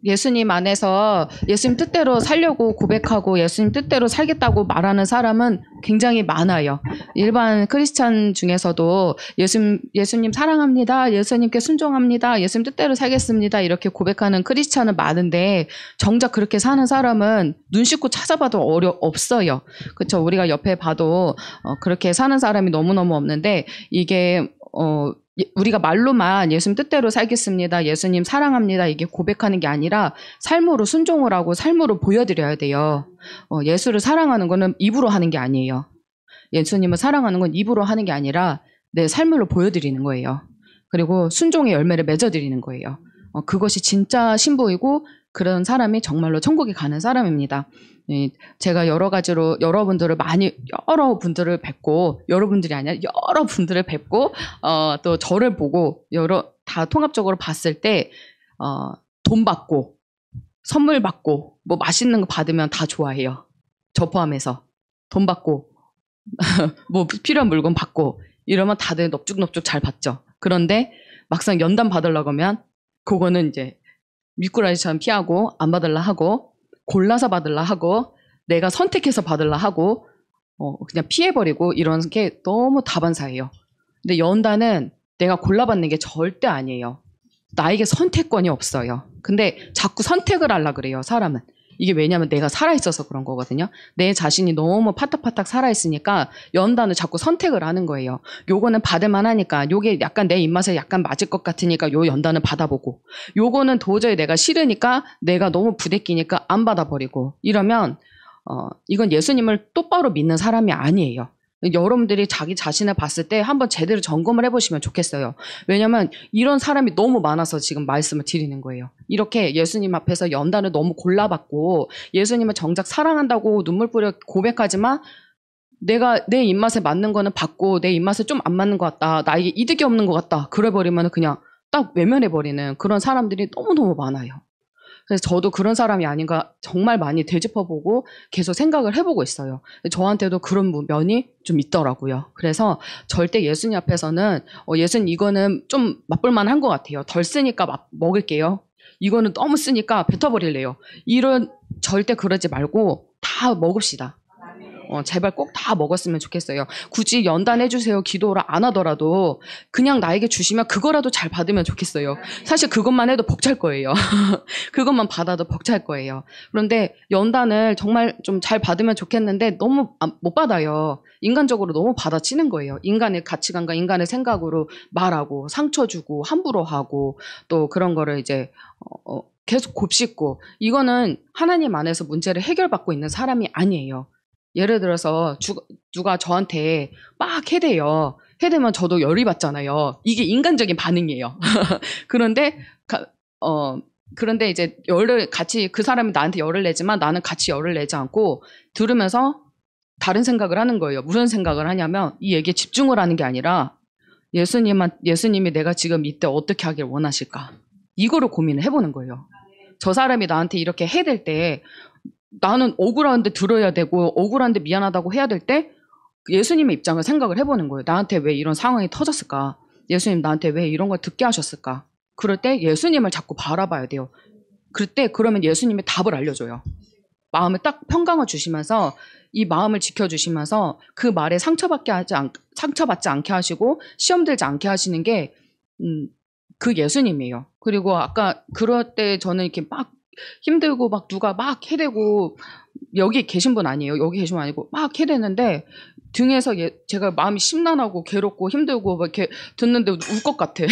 예수님 안에서 예수님 뜻대로 살려고 고백하고 예수님 뜻대로 살겠다고 말하는 사람은 굉장히 많아요. 일반 크리스찬 중에서도 예수님 사랑합니다. 예수님께 순종합니다. 예수님 뜻대로 살겠습니다. 이렇게 고백하는 크리스찬은 많은데 정작 그렇게 사는 사람은 눈 씻고 찾아봐도 없어요. 그렇죠? 우리가 옆에 봐도 그렇게 사는 사람이 너무너무 없는데 이게 우리가 말로만 예수님 뜻대로 살겠습니다. 예수님 사랑합니다. 이게 고백하는 게 아니라 삶으로 순종을 하고 삶으로 보여드려야 돼요. 예수를 사랑하는 거는 입으로 하는 게 아니에요. 예수님을 사랑하는 건 입으로 하는 게 아니라 내 삶으로 보여드리는 거예요. 그리고 순종의 열매를 맺어드리는 거예요. 그것이 진짜 신부이고 그런 사람이 정말로 천국에 가는 사람입니다. 제가 여러 가지로 여러 분들을 뵙고 여러분들이 아니라 여러 분들을 뵙고 또 저를 보고 다 통합적으로 봤을 때 돈 받고 선물 받고 뭐 맛있는 거 받으면 다 좋아해요. 저 포함해서 돈 받고 뭐 필요한 물건 받고 이러면 다들 넙죽넙죽 잘 받죠. 그런데 막상 연단 받으려고 하면 그거는 이제 미꾸라지처럼 피하고 안 받으려 하고 골라서 받으려 하고 내가 선택해서 받으려 하고 그냥 피해버리고 이런 게 너무 다반사예요. 근데 연단은 내가 골라받는 게 절대 아니에요. 나에게 선택권이 없어요. 근데 자꾸 선택을 하려고 그래요, 사람은. 이게 왜냐면 내가 살아있어서 그런 거거든요. 내 자신이 너무 파닥파닥 살아있으니까 연단을 자꾸 선택을 하는 거예요. 요거는 받을만 하니까 요게 약간 내 입맛에 약간 맞을 것 같으니까 요 연단을 받아보고 요거는 도저히 내가 싫으니까 내가 너무 부대끼니까 안 받아버리고 이러면 이건 예수님을 똑바로 믿는 사람이 아니에요. 여러분들이 자기 자신을 봤을 때 한번 제대로 점검을 해보시면 좋겠어요. 왜냐면 이런 사람이 너무 많아서 지금 말씀을 드리는 거예요. 이렇게 예수님 앞에서 연단을 너무 골라받고 예수님을 정작 사랑한다고 눈물 뿌려 고백하지만 내가 내 입맛에 맞는 거는 받고 내 입맛에 좀 안 맞는 것 같다. 나에게 이득이 없는 것 같다. 그래버리면 그냥 딱 외면해버리는 그런 사람들이 너무너무 많아요. 그래서 저도 그런 사람이 아닌가 정말 많이 되짚어보고 계속 생각을 해보고 있어요. 저한테도 그런 면이 좀 있더라고요. 그래서 절대 예수님 앞에서는 예수님 이거는 좀 맛볼만한 것 같아요. 덜 쓰니까 먹을게요. 이거는 너무 쓰니까 뱉어버릴래요. 절대 그러지 말고 다 먹읍시다. 제발 꼭 다 먹었으면 좋겠어요. 굳이 연단해주세요 기도를 안 하더라도 그냥 나에게 주시면 그거라도 잘 받으면 좋겠어요. 사실 그것만 해도 벅찰 거예요. 그것만 받아도 벅찰 거예요. 그런데 연단을 정말 좀 잘 받으면 좋겠는데 너무 못 받아요. 인간적으로 너무 받아치는 거예요. 인간의 가치관과 인간의 생각으로 말하고 상처 주고 함부로 하고 또 그런 거를 이제 계속 곱씹고 이거는 하나님 안에서 문제를 해결받고 있는 사람이 아니에요. 예를 들어서 누가 저한테 막 해대요. 해대면 저도 열이 받잖아요. 이게 인간적인 반응이에요. 그런데 그런데 이제 그 사람이 나한테 열을 내지만 나는 같이 열을 내지 않고 들으면서 다른 생각을 하는 거예요. 무슨 생각을 하냐면 이 얘기에 집중을 하는 게 아니라 예수님이 내가 지금 이때 어떻게 하길 원하실까? 이거를 고민을 해보는 거예요. 저 사람이 나한테 이렇게 해댈 때 나는 억울한데 들어야 되고 억울한데 미안하다고 해야 될 때 예수님의 입장을 생각을 해보는 거예요. 나한테 왜 이런 상황이 터졌을까? 예수님 나한테 왜 이런 걸 듣게 하셨을까? 그럴 때 예수님을 자꾸 바라봐야 돼요. 그러면 예수님이 답을 알려줘요. 마음을 딱 평강을 주시면서 이 마음을 지켜주시면서 그 말에 상처받지 않게 하시고 시험 들지 않게 하시는 게 그 예수님이에요. 그리고 아까 그럴 때 저는 이렇게 막 힘들고 막 누가 막 해대고 여기 계신 분 아니에요. 여기 계신 분 아니고 막 해대는데 등에서 제가 마음이 심란하고 괴롭고 힘들고 막 이렇게 듣는데 울 것 같아.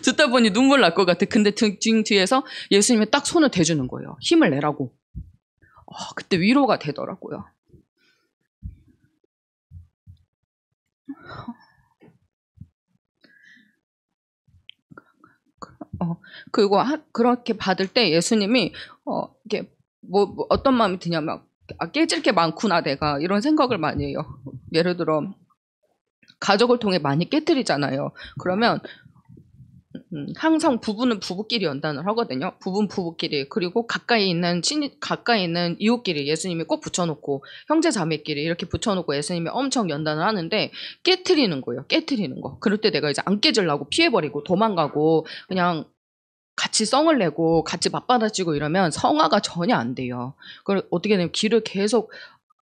듣다 보니 눈물 날 것 같아. 근데 등 뒤에서 예수님이 딱 손을 대주는 거예요. 힘을 내라고. 그때 위로가 되더라고요. 그리고 그렇게 받을 때 예수님이 이게 뭐 어떤 마음이 드냐면 깨질 게 많구나 내가 이런 생각을 많이 해요. 예를 들어 가족을 통해 많이 깨뜨리잖아요. 그러면 항상 부부는 부부끼리 연단을 하거든요. 부부는 부부끼리 그리고 가까이 있는 이웃끼리 예수님이 꼭 붙여놓고 형제 자매끼리 이렇게 붙여놓고 예수님이 엄청 연단을 하는데 깨트리는 거예요. 깨트리는 거. 그럴 때 내가 이제 안 깨지려고 피해버리고 도망가고 그냥 같이 썽을 내고 같이 맞받아치고 이러면 성화가 전혀 안 돼요. 그걸 어떻게 되냐면 길을 계속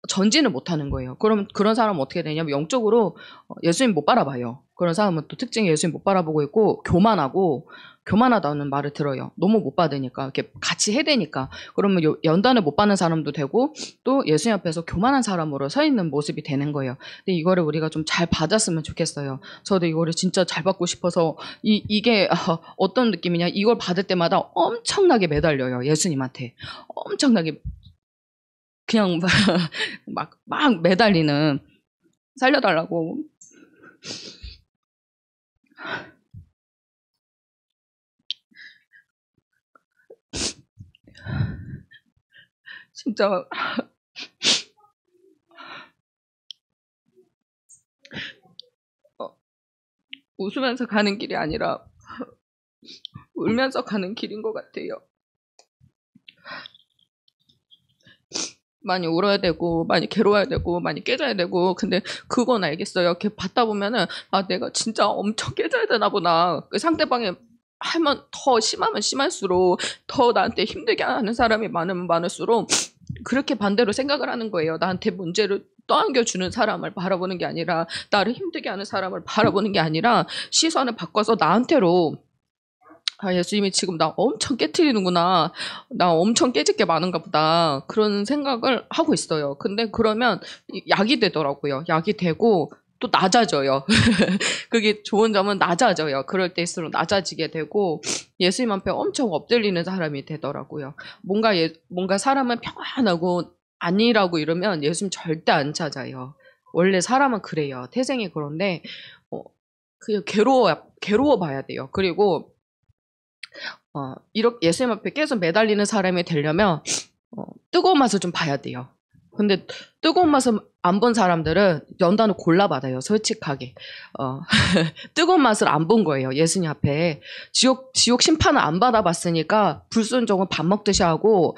전진을 못 하는 거예요. 그럼 그런 사람은 어떻게 되냐면 영적으로 예수님 못 바라봐요. 그런 사람은 또 특징이 예수님 못 바라보고 있고 교만하다는 말을 들어요. 너무 못 받으니까 이렇게 같이 해대니까. 그러면 연단을 못 받는 사람도 되고 또 예수님 앞에서 교만한 사람으로 서 있는 모습이 되는 거예요. 근데 이거를 우리가 좀 잘 받았으면 좋겠어요. 저도 이거를 진짜 잘 받고 싶어서 이게 어떤 느낌이냐, 이걸 받을 때마다 엄청나게 매달려요. 예수님한테 엄청나게 그냥 막 매달리는, 살려달라고. 진짜 웃으면서 가는 길이 아니라 울면서 가는 길인 것 같아요. 많이 울어야 되고 많이 괴로워야 되고 많이 깨져야 되고. 근데 그건 알겠어요. 이렇게 받다 보면은 내가 진짜 엄청 깨져야 되나 보다. 그 상대방이 하면 더 심하면 심할수록 더 나한테 힘들게 하는 사람이 많으면 많을수록 그렇게 반대로 생각을 하는 거예요. 나한테 문제를 떠안겨주는 사람을 바라보는 게 아니라, 나를 힘들게 하는 사람을 바라보는 게 아니라 시선을 바꿔서 나한테로, 예수님이 지금 나 엄청 깨트리는구나, 나 엄청 깨질 게 많은가 보다, 그런 생각을 하고 있어요. 근데 그러면 약이 되더라고요. 약이 되고 또 낮아져요. 그게 좋은 점은 낮아져요. 그럴 때일수록 낮아지게 되고 예수님 앞에 엄청 엎드리는 사람이 되더라고요. 뭔가 사람은 평안하고 아니라고 이러면 예수님 절대 안 찾아요. 원래 사람은 그래요. 태생이 그런데 그냥 괴로워 봐야 돼요. 그리고 이렇게 예수님 앞에 계속 매달리는 사람이 되려면 뜨거운 맛을 좀 봐야 돼요. 근데 뜨거운 맛을 안 본 사람들은 연단을 골라받아요. 솔직하게. 뜨거운 맛을 안 본 거예요. 예수님 앞에. 지옥 심판을 안 받아봤으니까 불순종은 밥 먹듯이 하고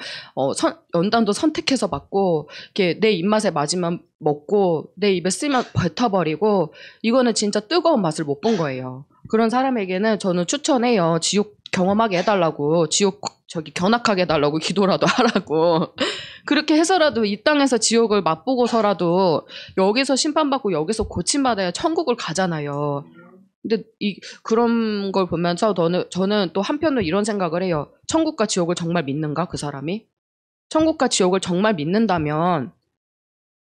연단도 선택해서 받고, 이렇게 내 입맛에 맞으면 먹고 내 입에 쓰면 뱉어버리고, 이거는 진짜 뜨거운 맛을 못 본 거예요. 그런 사람에게는 저는 추천해요. 지옥 경험하게 해달라고, 지옥 견학하게 해달라고 기도라도 하라고. 그렇게 해서라도 이 땅에서 지옥을 맛보고서라도 여기서 심판받고 여기서 고침받아야 천국을 가잖아요. 근데 그런 걸 보면서 저는 또 한편으로 이런 생각을 해요. 천국과 지옥을 정말 믿는가, 그 사람이? 천국과 지옥을 정말 믿는다면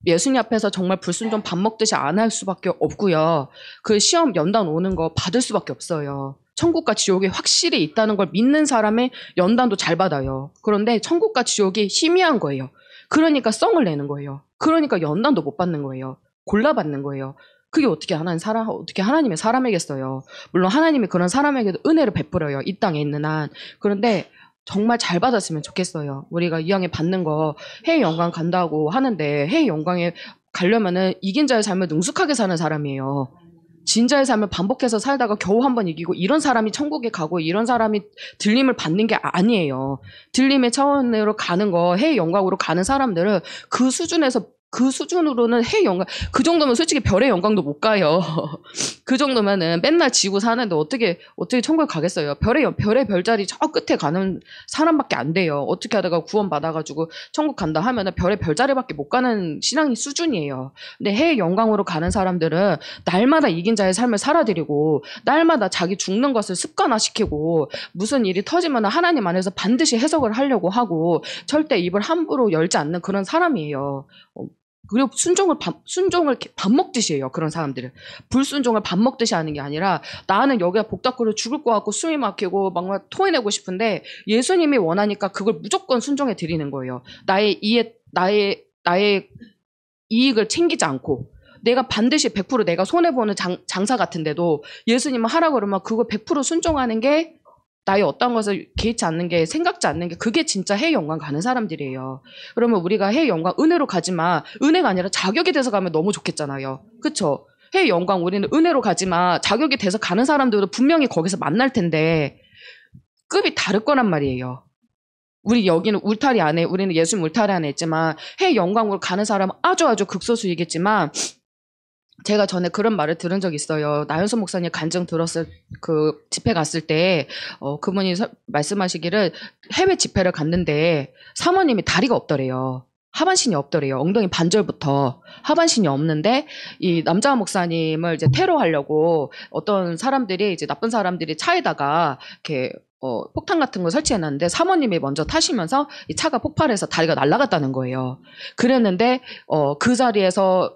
예수님 앞에서 정말 불순종 밥 먹듯이 안 할 수밖에 없고요. 그 시험 연단 오는 거 받을 수밖에 없어요. 천국과 지옥이 확실히 있다는 걸 믿는 사람의 연단도 잘 받아요. 그런데 천국과 지옥이 희미한 거예요. 그러니까 썽을 내는 거예요. 그러니까 연단도 못 받는 거예요. 골라받는 거예요. 그게 어떻게 하나님의 사람이겠어요. 물론 하나님이 그런 사람에게도 은혜를 베풀어요. 이 땅에 있는 한. 그런데 정말 잘 받았으면 좋겠어요. 우리가 이 땅에 받는 거 해외 영광 간다고 하는데, 해외 영광에 가려면은 이긴 자의 삶을 능숙하게 사는 사람이에요. 진자의 삶을 반복해서 살다가 겨우 한번 이기고, 이런 사람이 천국에 가고 이런 사람이 들림을 받는 게 아니에요. 들림의 차원으로 가는 거, 해외 영광으로 가는 사람들은 그 수준으로는 해외 영광, 그 정도면 솔직히 별의 영광도 못 가요. 그 정도면은 맨날 지고 사는데 어떻게 천국에 가겠어요. 별의 별자리 저 끝에 가는 사람밖에 안 돼요. 어떻게 하다가 구원 받아가지고 천국 간다 하면은 별의 별자리밖에 못 가는 신앙의 수준이에요. 근데 해외 영광으로 가는 사람들은 날마다 이긴 자의 삶을 살아드리고, 날마다 자기 죽는 것을 습관화시키고, 무슨 일이 터지면 하나님 안에서 반드시 해석을 하려고 하고, 절대 입을 함부로 열지 않는 그런 사람이에요. 그리고 순종을 밥 먹듯이 해요. 그런 사람들은 불순종을 밥 먹듯이 하는 게 아니라, 나는 여기가 복닥거려 죽을 것 같고 숨이 막히고 막 토해내고 싶은데 예수님이 원하니까 그걸 무조건 순종해 드리는 거예요. 나의 이익을 챙기지 않고, 내가 반드시 100% 내가 손해보는 장사 같은데도 예수님은 하라 그러면 그거 100% 순종하는 게, 나의 어떤 것을 개의치 않는 게, 생각지 않는 게, 그게 진짜 해외 영광 가는 사람들이에요. 그러면 우리가 해외 영광 은혜로 가지만, 은혜가 아니라 자격이 돼서 가면 너무 좋겠잖아요. 그쵸? 해외 영광 우리는 은혜로 가지만 자격이 돼서 가는 사람들도 분명히 거기서 만날 텐데 급이 다를 거란 말이에요. 우리 여기는 울타리 안에, 우리는 예수님 울타리 안에 있지만 해외 영광으로 가는 사람은 아주 극소수이겠지만 제가 전에 그런 말을 들은 적 있어요. 나현석 목사님 간증 들었을 그 집회 갔을 때 그분이 말씀하시기를 해외 집회를 갔는데 사모님이 다리가 없더래요. 하반신이 없더래요. 엉덩이 반절부터 하반신이 없는데 이 남자 목사님을 이제 테러하려고 어떤 사람들이 이제 나쁜 사람들이 차에다가 이렇게 폭탄 같은 걸 설치해놨는데 사모님이 먼저 타시면서 이 차가 폭발해서 다리가 날아갔다는 거예요. 그랬는데 그 자리에서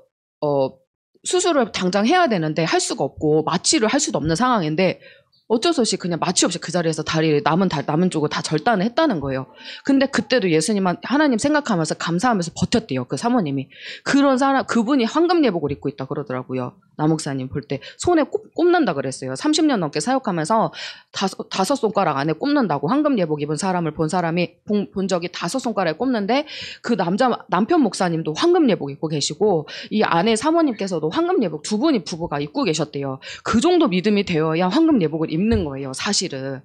수술을 당장 해야 되는데 할 수가 없고 마취를 할 수도 없는 상황인데 어쩔 수 없이 그냥 마취 없이 그 자리에서 다리를 남은 쪽을 다 절단을 했다는 거예요. 근데 그때도 예수님 하나님 생각하면서 감사하면서 버텼대요. 그 사모님이. 그런 사람 그분이 황금 예복을 입고 있다 그러더라고요. 남목사님 볼 때 손에 꼽는다 그랬어요. 30년 넘게 사역하면서 다섯 손가락 안에 꼽는다고 황금 예복 입은 사람을 본 사람이 본 적이 5손가락에 꼽는데 그 남편 목사님도 황금 예복 입고 계시고 이 아내 사모님께서도 황금 예복 두 분이 부부가 입고 계셨대요. 그 정도 믿음이 되어야 황금 예복을 입는 거예요. 사실은.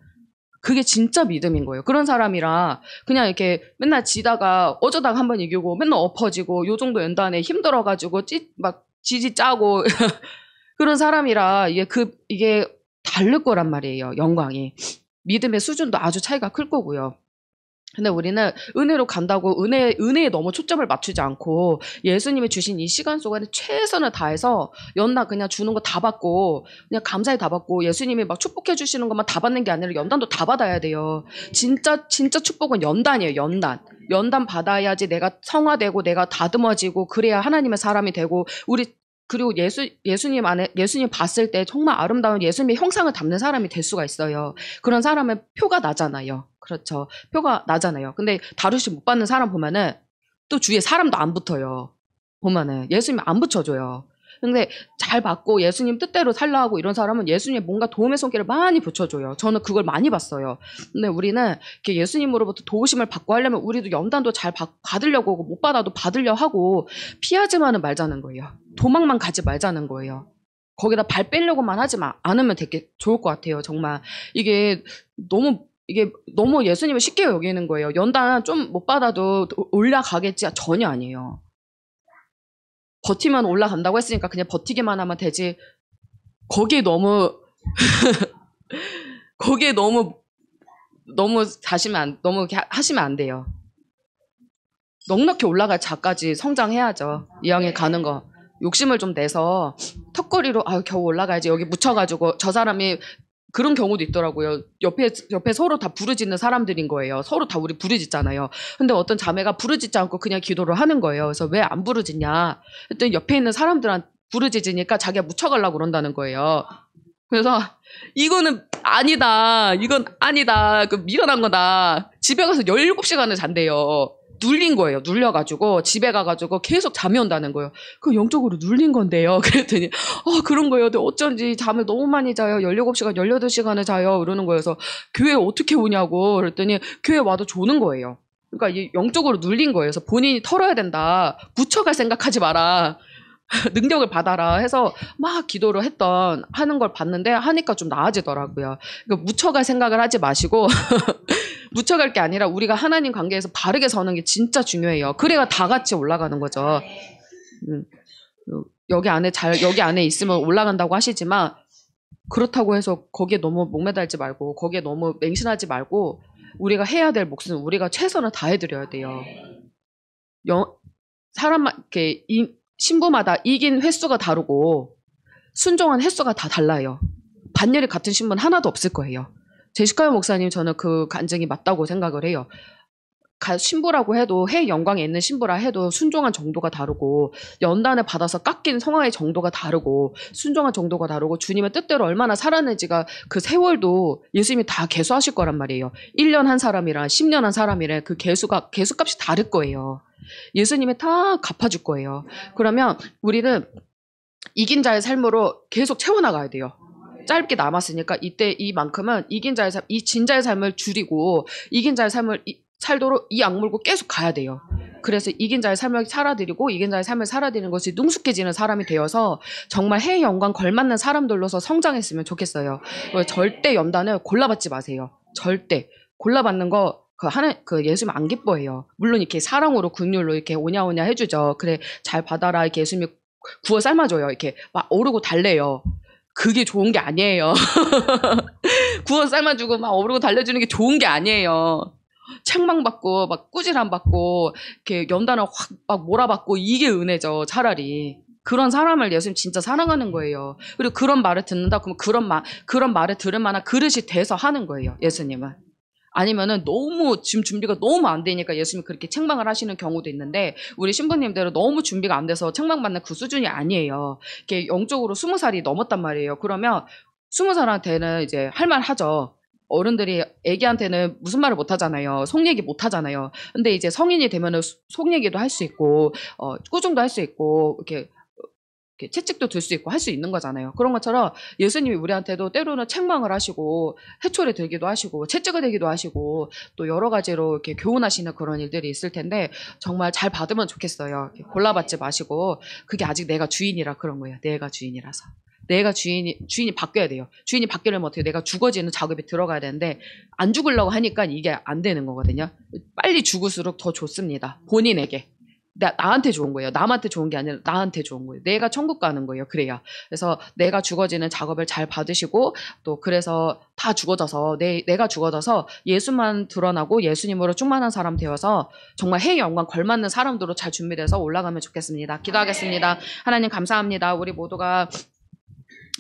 그게 진짜 믿음인 거예요. 그런 사람이라 그냥 이렇게 맨날 지다가 어쩌다가 한번 이기고 맨날 엎어지고 요 정도 연단에 힘들어가지고 막 지지 짜고 그런 사람이라 이게 다를 거란 말이에요. 영광이. 믿음의 수준도 아주 차이가 클 거고요. 근데 우리는 은혜로 간다고 은혜에 너무 초점을 맞추지 않고 예수님이 주신 이 시간 속에 최선을 다해서 연단 그냥 주는 거 다 받고 그냥 감사히 다 받고 예수님이 막 축복해 주시는 것만 다 받는 게 아니라 연단도 다 받아야 돼요. 진짜 축복은 연단이에요. 연단 받아야지 내가 성화되고 내가 다듬어지고 그래야 하나님의 사람이 되고 그리고 예수님 봤을 때 정말 아름다운 예수님의 형상을 담는 사람이 될 수가 있어요. 그런 사람은 표가 나잖아요. 그렇죠. 표가 나잖아요. 근데 다루시 못 받는 사람 보면은 또 주위에 사람도 안 붙어요. 보면은 예수님 안 붙여줘요. 근데 잘 받고 예수님 뜻대로 살라 하고 이런 사람은 예수님의 뭔가 도움의 손길을 많이 붙여줘요. 저는 그걸 많이 봤어요. 근데 우리는 이렇게 예수님으로부터 도우심을 받고 하려면 우리도 연단도 잘 받으려고 하고 못 받아도 받으려 하고 피하지만은 말자는 거예요. 도망만 가지 말자는 거예요. 거기다 발 빼려고만 하지 않으면 되게 좋을 것 같아요. 정말 이게 너무 예수님을 쉽게 여기는 거예요. 연단 좀 못 받아도 올라가겠지 전혀 아니에요. 버티면 올라간다고 했으니까 그냥 버티기만 하면 되지. 거기에 너무 너무 하시면 안 돼요. 넉넉히 올라갈 자까지 성장해야죠. 이 양에 가는 거. 욕심을 좀 내서 턱걸이로 겨우 올라가야지 여기 묻혀가지고 저 사람이 그런 경우도 있더라고요. 옆에 서로 다 부르짖는 사람들인 거예요. 서로 다 우리 부르짖잖아요. 근데 어떤 자매가 부르짖지 않고 그냥 기도를 하는 거예요. 그래서 왜 안 부르짖냐? 했더니 옆에 있는 사람들한테 부르짖으니까 자기가 묻혀가려고 그런다는 거예요. 그래서 이거는 아니다. 이건 아니다. 미련한 거다. 집에 가서 17시간을 잔대요. 눌린 거예요. 눌려가지고 집에 가가지고 계속 잠이 온다는 거예요. 그 영적으로 눌린 건데요. 그랬더니 그런 거예요. 근데 어쩐지 잠을 너무 많이 자요. 17시간, 18시간을 자요. 이러는 거예요. 그래서 교회 어떻게 오냐고 그랬더니 교회 와도 조는 거예요. 그러니까 이 영적으로 눌린 거예요. 그래서 본인이 털어야 된다. 묻혀갈 생각하지 마라. 능력을 받아라 해서 막 기도를 하는 걸 봤는데 하니까 좀 나아지더라고요. 그러니까 묻혀갈 생각을 하지 마시고 묻혀갈 게 아니라 우리가 하나님 관계에서 바르게 서는 게 진짜 중요해요. 그래야 다 같이 올라가는 거죠. 여기 안에 있으면 올라간다고 하시지만 그렇다고 해서 거기에 너무 목매달지 말고 거기에 너무 맹신하지 말고 우리가 해야 될 몫은 우리가 최선을 다해드려야 돼요. 이렇게 신부마다 이긴 횟수가 다르고 순종한 횟수가 다 달라요. 반열이 같은 신부는 하나도 없을 거예요. 제시카 목사님 저는 그 간증이 맞다고 생각을 해요. 신부라고 해도 해 영광에 있는 신부라 해도 순종한 정도가 다르고 연단을 받아서 깎인 성화의 정도가 다르고 순종한 정도가 다르고 주님의 뜻대로 얼마나 살았는지가 그 세월도 예수님이 다 계수하실 거란 말이에요. 1년 한 사람이랑 10년 한 사람이랑 그 계수값이 다를 거예요. 예수님이 다 갚아줄 거예요. 그러면 우리는 이긴 자의 삶으로 계속 채워나가야 돼요. 짧게 남았으니까 이때 이만큼은 이 진자의 삶을 줄이고 이긴 자의 삶을 살도록 이 악물고 계속 가야 돼요. 그래서 이긴 자의 삶을 살아드리고 이긴 자의 삶을 살아드리는 것이 능숙해지는 사람이 되어서 정말 해의 영광 걸맞는 사람들로서 성장했으면 좋겠어요. 절대 연단을 골라받지 마세요. 절대. 골라받는 거 예수님 안 기뻐해요. 물론 이렇게 사랑으로 긍휼로 이렇게 오냐오냐 해주죠. 그래 잘 받아라 이렇게 예수님이 구워 삶아줘요. 이렇게 막 오르고 달래요. 그게 좋은 게 아니에요. 구워 삶아주고 막 오르고 달래주는 게 좋은 게 아니에요. 책망받고 막 꾸지람 받고 이렇게 연단을 확 막 몰아받고 이게 은혜죠. 차라리. 그런 사람을 예수님 진짜 사랑하는 거예요. 그리고 그런 말을 듣는다 그러면 그런 말을 들을 만한 그릇이 돼서 하는 거예요. 예수님은. 아니면은 너무 지금 준비가 너무 안 되니까 예수님이 그렇게 책망을 하시는 경우도 있는데 우리 신부님들은 너무 준비가 안 돼서 책망받는 그 수준이 아니에요. 이렇게 영적으로 20살이 넘었단 말이에요. 그러면 20살한테는 이제 할 말 하죠. 어른들이 애기한테는 무슨 말을 못 하잖아요. 속 얘기 못 하잖아요. 근데 이제 성인이 되면은 속 얘기도 할 수 있고, 꾸중도 할 수 있고, 이렇게 채찍도 들 수 있고 할 수 있는 거잖아요. 그런 것처럼 예수님이 우리한테도 때로는 책망을 하시고 해초리 들기도 하시고 채찍을 들기도 하시고 또 여러 가지로 이렇게 교훈하시는 그런 일들이 있을 텐데 정말 잘 받으면 좋겠어요. 골라받지 마시고 그게 아직 내가 주인이라 그런 거예요. 내가 주인이라서. 내가 주인이 바뀌어야 돼요. 주인이 바뀌려면 어떻게 내가 죽어지는 작업이 들어가야 되는데 안 죽으려고 하니까 이게 안 되는 거거든요. 빨리 죽을수록 더 좋습니다. 본인에게. 나한테 좋은 거예요. 남한테 좋은 게 아니라 나한테 좋은 거예요. 내가 천국 가는 거예요. 그래야. 그래서 내가 죽어지는 작업을 잘 받으시고 또 그래서 다 죽어져서 내가 죽어져서 예수만 드러나고 예수님으로 충만한 사람 되어서 정말 해의 영광 걸맞는 사람들로 잘 준비돼서 올라가면 좋겠습니다. 기도하겠습니다. 하나님 감사합니다. 우리 모두가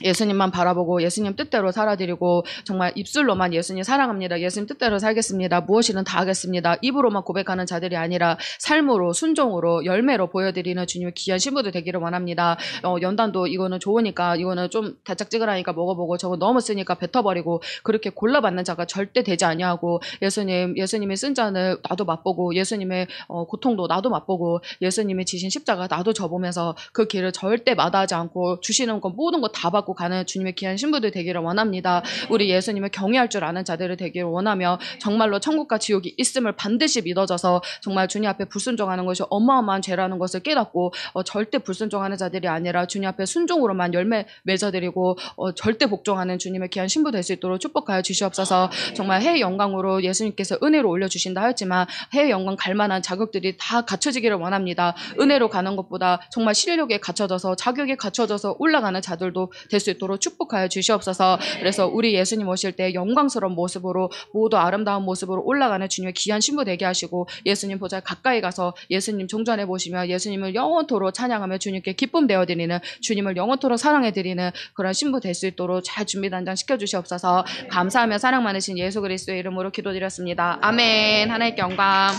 예수님만 바라보고 예수님 뜻대로 살아드리고 정말 입술로만 예수님 사랑합니다. 예수님 뜻대로 살겠습니다. 무엇이든 다 하겠습니다. 입으로만 고백하는 자들이 아니라 삶으로 순종으로 열매로 보여드리는 주님의 귀한 신부들 되기를 원합니다. 연단도 이거는 좋으니까 이거는 좀 달짝지근하니까 먹어보고 저거 너무 쓰니까 뱉어버리고 그렇게 골라받는 자가 절대 되지 아니하고 예수님이 쓴 잔을 나도 맛보고 예수님의 고통도 나도 맛보고 예수님이 지신 십자가 나도 져보면서 그 길을 절대 마다하지 않고 주시는 건 모든 거 다 받고 가는 주님의 귀한 신부들 되기를 원합니다. 우리 예수님을 경외할 줄 아는 자들을 되기를 원하며 정말로 천국과 지옥이 있음을 반드시 믿어져서 정말 주님 앞에 불순종하는 것이 어마어마한 죄라는 것을 깨닫고 절대 불순종하는 자들이 아니라 주님 앞에 순종으로만 열매 맺어드리고 절대 복종하는 주님의 귀한 신부 될 수 있도록 축복하여 주시옵소서. 정말 해의 영광으로 예수님께서 은혜로 올려주신다 하였지만 해의 영광 갈만한 자격들이 다 갖춰지기를 원합니다. 은혜로 가는 것보다 정말 실력에 갖춰져서 자격에 갖춰져서 올라가는 자들도 될 수 있도록 축복하여 주시옵소서. 그래서 우리 예수님 오실 때 영광스러운 모습으로 모두 아름다운 모습으로 올라가는 주님의 귀한 신부 되게 하시고 예수님 보좌 가까이 가서 예수님 종전해 보시며 예수님을 영원토록 찬양하며 주님께 기쁨 되어드리는 주님을 영원토록 사랑해드리는 그런 신부 될 수 있도록 잘 준비단장 시켜주시옵소서. 감사하며 사랑 많으신 예수 그리스도의 이름으로 기도드렸습니다. 아멘. 하나님께 영광.